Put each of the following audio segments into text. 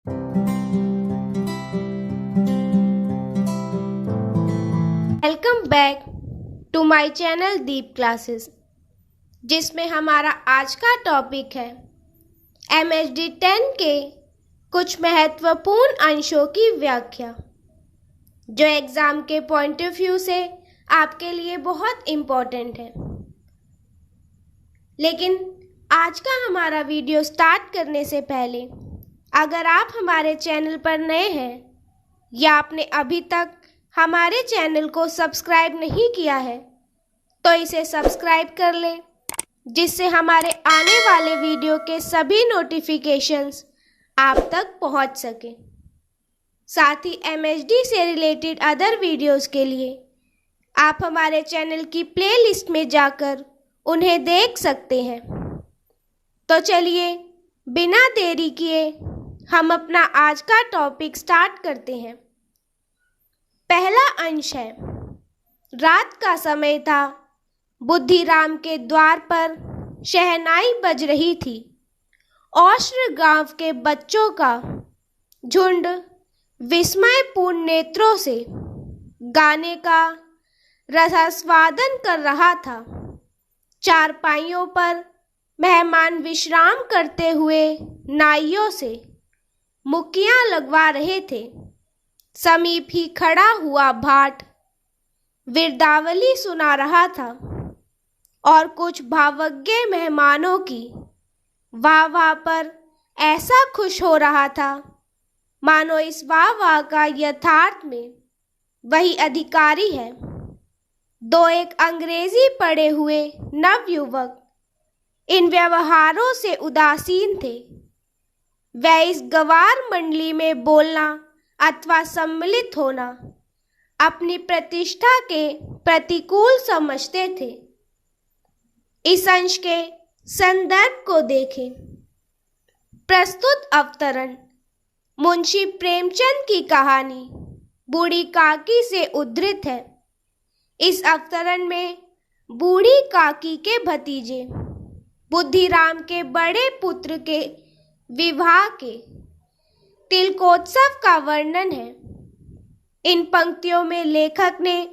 Welcome back to my channel Deep classes, जिसमें हमारा आज का टॉपिक है MHD 10 के कुछ महत्वपूर्ण अंशों की व्याख्या, जो एग्ज़ाम के पॉइंट ऑफ व्यू से आपके लिए बहुत इम्पोर्टेंट है। लेकिन आज का हमारा वीडियो स्टार्ट करने से पहले, अगर आप हमारे चैनल पर नए हैं या आपने अभी तक हमारे चैनल को सब्सक्राइब नहीं किया है, तो इसे सब्सक्राइब कर लें, जिससे हमारे आने वाले वीडियो के सभी नोटिफिकेशंस आप तक पहुंच सकें। साथ ही MHD से रिलेटेड अदर वीडियोस के लिए आप हमारे चैनल की प्लेलिस्ट में जाकर उन्हें देख सकते हैं। तो चलिए बिना देरी किए हम अपना आज का टॉपिक स्टार्ट करते हैं। पहला अंश है, रात का समय था। बुद्धिराम के द्वार पर शहनाई बज रही थी। औश्र गांव के बच्चों का झुंड विस्मयपूर्ण नेत्रों से गाने का रसास्वादन कर रहा था। चारपाइयों पर मेहमान विश्राम करते हुए नाइयों से मुक्कियां लगवा रहे थे। समीप ही खड़ा हुआ भाट विरदावली सुना रहा था और कुछ भावज्ञ मेहमानों की वाह वाह पर ऐसा खुश हो रहा था, मानो इस वाह वाह का यथार्थ में वही अधिकारी है। दो एक अंग्रेजी पढ़े हुए नवयुवक इन व्यवहारों से उदासीन थे। वह इस गवार मंडली में बोलना अथवा सम्मिलित होना अपनी प्रतिष्ठा के प्रतिकूल समझते थे। इस अंश के संदर्भ को देखें। प्रस्तुत अवतरण मुंशी प्रेमचंद की कहानी बूढ़ी काकी से उद्धृत है। इस अवतरण में बूढ़ी काकी के भतीजे बुद्धिराम के बड़े पुत्र के विवाह के तिलकोत्सव का वर्णन है। इन पंक्तियों में लेखक ने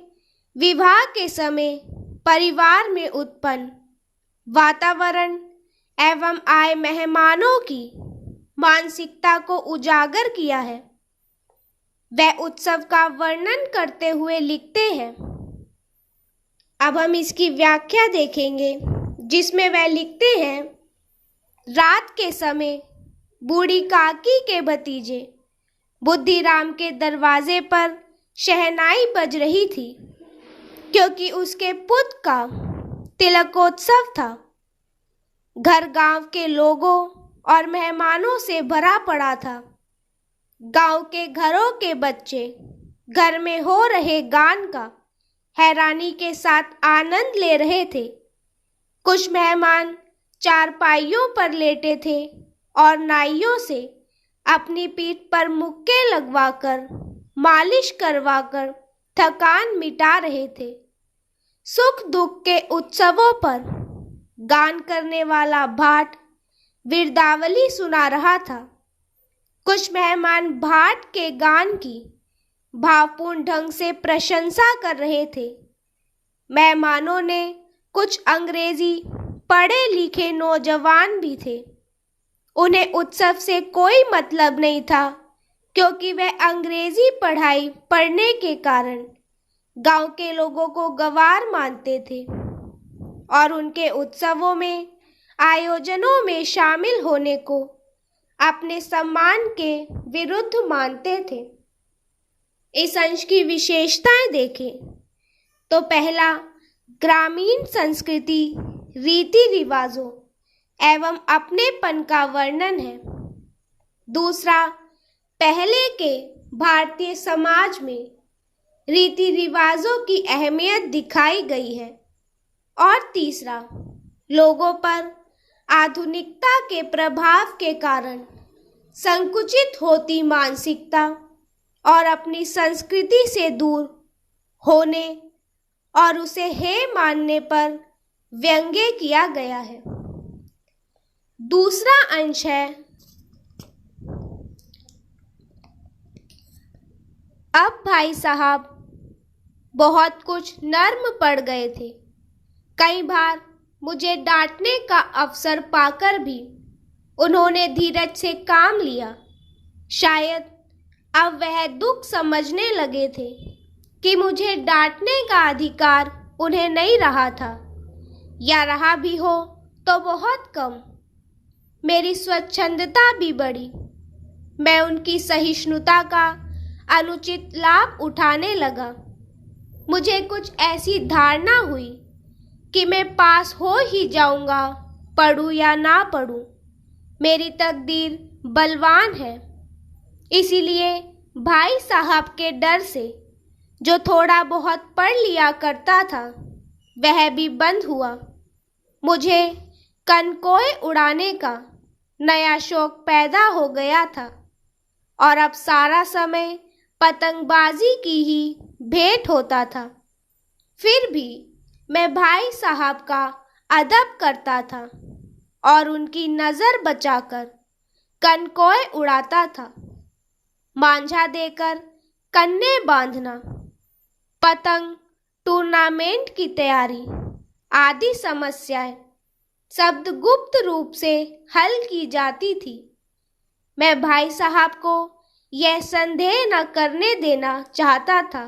विवाह के समय परिवार में उत्पन्न वातावरण एवं आए मेहमानों की मानसिकता को उजागर किया है। वह उत्सव का वर्णन करते हुए लिखते हैं। अब हम इसकी व्याख्या देखेंगे, जिसमें वह लिखते हैं, रात के समय बूढ़ी काकी के भतीजे बुद्धिराम के दरवाजे पर शहनाई बज रही थी, क्योंकि उसके पुत्र का तिलकोत्सव था। घर गांव के लोगों और मेहमानों से भरा पड़ा था। गांव के घरों के बच्चे घर में हो रहे गान का हैरानी के साथ आनंद ले रहे थे। कुछ मेहमान चारपाइयों पर लेटे थे और नाइयों से अपनी पीठ पर मुक्के लगवाकर मालिश करवाकर थकान मिटा रहे थे। सुख दुख के उत्सवों पर गान करने वाला भाट विरदावली सुना रहा था। कुछ मेहमान भाट के गान की भावपूर्ण ढंग से प्रशंसा कर रहे थे। मेहमानों ने कुछ अंग्रेजी पढ़े लिखे नौजवान भी थे। उन्हें उत्सव से कोई मतलब नहीं था, क्योंकि वह अंग्रेजी पढ़ाई पढ़ने के कारण गांव के लोगों को गंवार मानते थे और उनके उत्सवों में आयोजनों में शामिल होने को अपने सम्मान के विरुद्ध मानते थे। इस अंश की विशेषताएं देखें तो पहला, ग्रामीण संस्कृति, रीति रिवाजों एवं अपनेपन का वर्णन है। दूसरा, पहले के भारतीय समाज में रीति रिवाजों की अहमियत दिखाई गई है। और तीसरा, लोगों पर आधुनिकता के प्रभाव के कारण संकुचित होती मानसिकता और अपनी संस्कृति से दूर होने और उसे हे मानने पर व्यंग्य किया गया है। दूसरा अंश है अब भाई साहब बहुत कुछ नर्म पड़ गए थे। कई बार मुझे डांटने का अवसर पाकर भी उन्होंने धीरज से काम लिया। शायद अब वह दुख समझने लगे थे कि मुझे डांटने का अधिकार उन्हें नहीं रहा था, या रहा भी हो तो बहुत कम। मेरी स्वच्छंदता भी बढ़ी। मैं उनकी सहिष्णुता का अनुचित लाभ उठाने लगा। मुझे कुछ ऐसी धारणा हुई कि मैं पास हो ही जाऊंगा, पढ़ूं या ना पढ़ूं। मेरी तकदीर बलवान है। इसीलिए भाई साहब के डर से जो थोड़ा बहुत पढ़ लिया करता था वह भी बंद हुआ। मुझे कनकोए उड़ाने का नया शौक पैदा हो गया था और अब सारा समय पतंगबाजी की ही भेंट होता था। फिर भी मैं भाई साहब का अदब करता था और उनकी नज़र बचाकर कनकोए उड़ाता था। मांझा देकर कन्ने बांधना, पतंग टूर्नामेंट की तैयारी आदि समस्याएं शब्द गुप्त रूप से हल की जाती थी। मैं भाई साहब को यह संदेह न करने देना चाहता था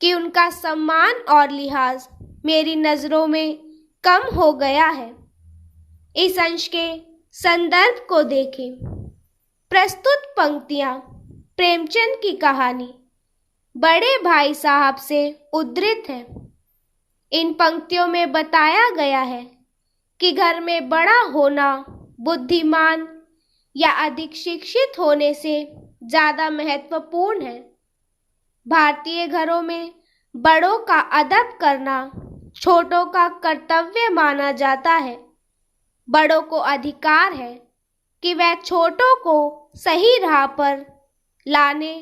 कि उनका सम्मान और लिहाज मेरी नज़रों में कम हो गया है। इस अंश के संदर्भ को देखें। प्रस्तुत पंक्तियां प्रेमचंद की कहानी बड़े भाई साहब से उद्धृत है। इन पंक्तियों में बताया गया है कि घर में बड़ा होना बुद्धिमान या अधिक शिक्षित होने से ज़्यादा महत्वपूर्ण है। भारतीय घरों में बड़ों का अदब करना छोटों का कर्तव्य माना जाता है। बड़ों को अधिकार है कि वह छोटों को सही राह पर लाने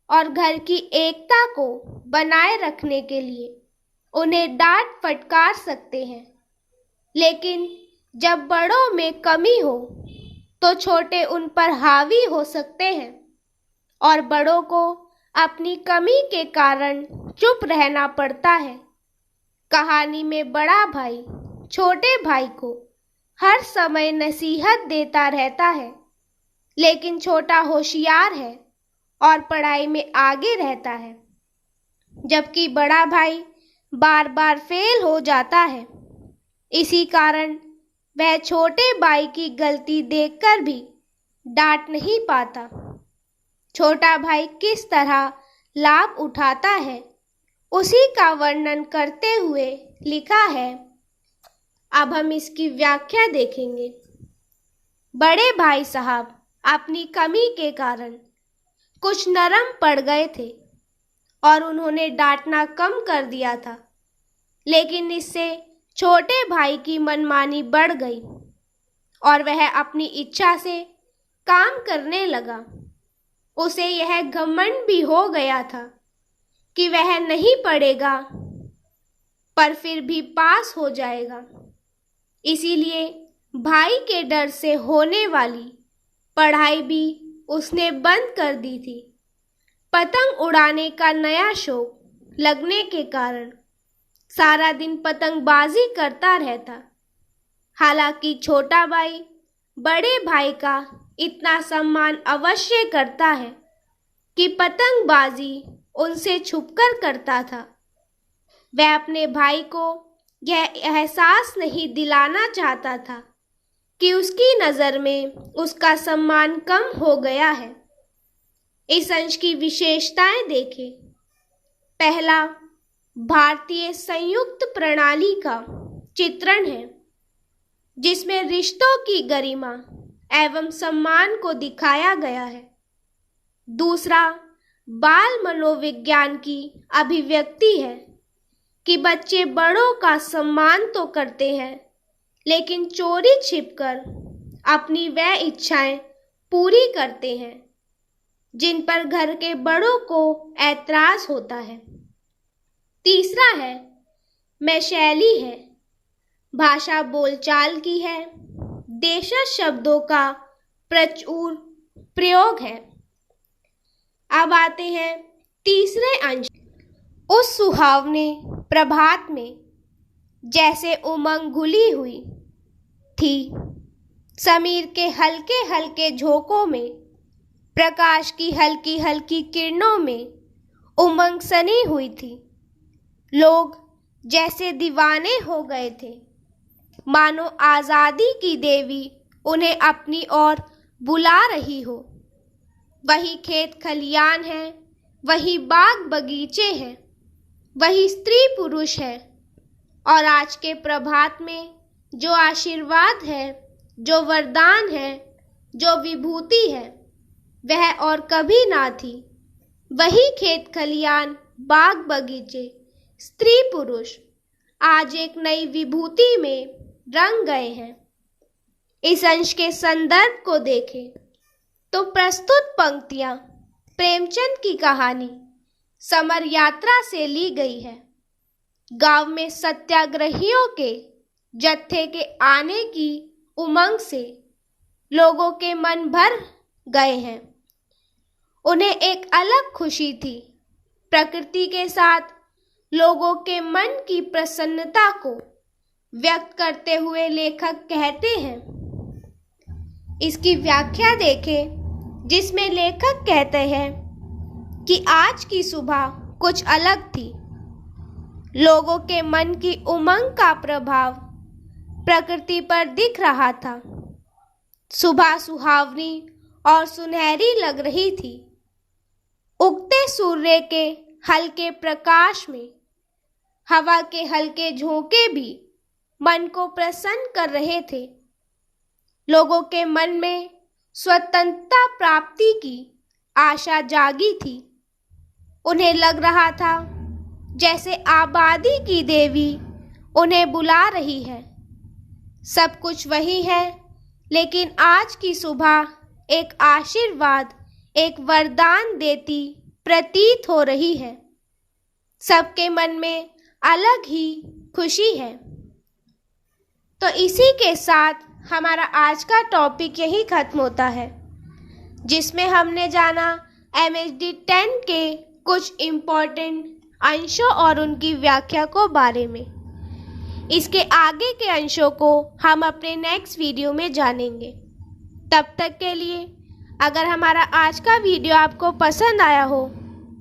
और घर की एकता को बनाए रखने के लिए उन्हें डांट फटकार सकते हैं। लेकिन जब बड़ों में कमी हो तो छोटे उन पर हावी हो सकते हैं और बड़ों को अपनी कमी के कारण चुप रहना पड़ता है। कहानी में बड़ा भाई छोटे भाई को हर समय नसीहत देता रहता है, लेकिन छोटा होशियार है और पढ़ाई में आगे रहता है, जबकि बड़ा भाई बार बार फेल हो जाता है। इसी कारण वह छोटे भाई की गलती देखकर भी डांट नहीं पाता। छोटा भाई किस तरह लाभ उठाता है उसी का वर्णन करते हुए लिखा है। अब हम इसकी व्याख्या देखेंगे। बड़े भाई साहब अपनी कमी के कारण कुछ नरम पड़ गए थे और उन्होंने डांटना कम कर दिया था, लेकिन इससे छोटे भाई की मनमानी बढ़ गई और वह अपनी इच्छा से काम करने लगा। उसे यह घमंड भी हो गया था कि वह नहीं पढ़ेगा पर फिर भी पास हो जाएगा। इसीलिए भाई के डर से होने वाली पढ़ाई भी उसने बंद कर दी थी। पतंग उड़ाने का नया शौक लगने के कारण सारा दिन पतंगबाजी करता रहता। हालांकि छोटा भाई बड़े भाई का इतना सम्मान अवश्य करता है कि पतंगबाजी उनसे छुपकर करता था। वह अपने भाई को यह एहसास नहीं दिलाना चाहता था कि उसकी नज़र में उसका सम्मान कम हो गया है। इस अंश की विशेषताएं देखें। पहला, भारतीय संयुक्त प्रणाली का चित्रण है, जिसमें रिश्तों की गरिमा एवं सम्मान को दिखाया गया है। दूसरा, बाल मनोविज्ञान की अभिव्यक्ति है कि बच्चे बड़ों का सम्मान तो करते हैं, लेकिन चोरी छिपकर अपनी वह इच्छाएं पूरी करते हैं जिन पर घर के बड़ों को ऐतराज होता है। तीसरा है, मैं शैली है, भाषा बोलचाल की है, देशज शब्दों का प्रचुर प्रयोग है। अब आते हैं तीसरे अंश। उस सुहावने प्रभात में जैसे उमंग घुली हुई थी, समीर के हल्के हल्के झोंकों में, प्रकाश की हल्की हल्की किरणों में उमंग सनी हुई थी। लोग जैसे दीवाने हो गए थे, मानो आज़ादी की देवी उन्हें अपनी ओर बुला रही हो। वही खेत खलियान है, वही बाग बगीचे हैं, वही स्त्री पुरुष है। और आज के प्रभात में जो आशीर्वाद है, जो वरदान है, जो विभूति है, वह और कभी ना थी। वही खेत खलियान, बाग बगीचे, स्त्री पुरुष आज एक नई विभूति में रंग गए हैं। इस अंश के संदर्भ को देखें तो प्रस्तुत पंक्तियां प्रेमचंद की कहानी समर यात्रा से ली गई है। गांव में सत्याग्रहियों के जत्थे के आने की उमंग से लोगों के मन भर गए हैं। उन्हें एक अलग खुशी थी। प्रकृति के साथ लोगों के मन की प्रसन्नता को व्यक्त करते हुए लेखक कहते हैं। इसकी व्याख्या देखें, जिसमें लेखक कहते हैं कि आज की सुबह कुछ अलग थी। लोगों के मन की उमंग का प्रभाव प्रकृति पर दिख रहा था। सुबह सुहावनी और सुनहरी लग रही थी। उगते सूर्य के हल्के प्रकाश में हवा के हल्के झोंके भी मन को प्रसन्न कर रहे थे। लोगों के मन में स्वतंत्रता प्राप्ति की आशा जागी थी। उन्हें लग रहा था जैसे आबादी की देवी उन्हें बुला रही है। सब कुछ वही है, लेकिन आज की सुबह एक आशीर्वाद, एक वरदान देती प्रतीत हो रही है। सबके मन में अलग ही खुशी है। तो इसी के साथ हमारा आज का टॉपिक यही खत्म होता है, जिसमें हमने जाना MHD 10 के कुछ इम्पोर्टेंट अंशों और उनकी व्याख्या को बारे में। इसके आगे के अंशों को हम अपने नेक्स्ट वीडियो में जानेंगे। तब तक के लिए अगर हमारा आज का वीडियो आपको पसंद आया हो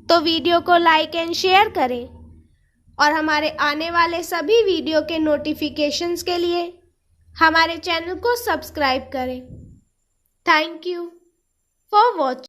तो वीडियो को लाइक एंड शेयर करें और हमारे आने वाले सभी वीडियो के नोटिफिकेशंस के लिए हमारे चैनल को सब्सक्राइब करें। Thank you for watching.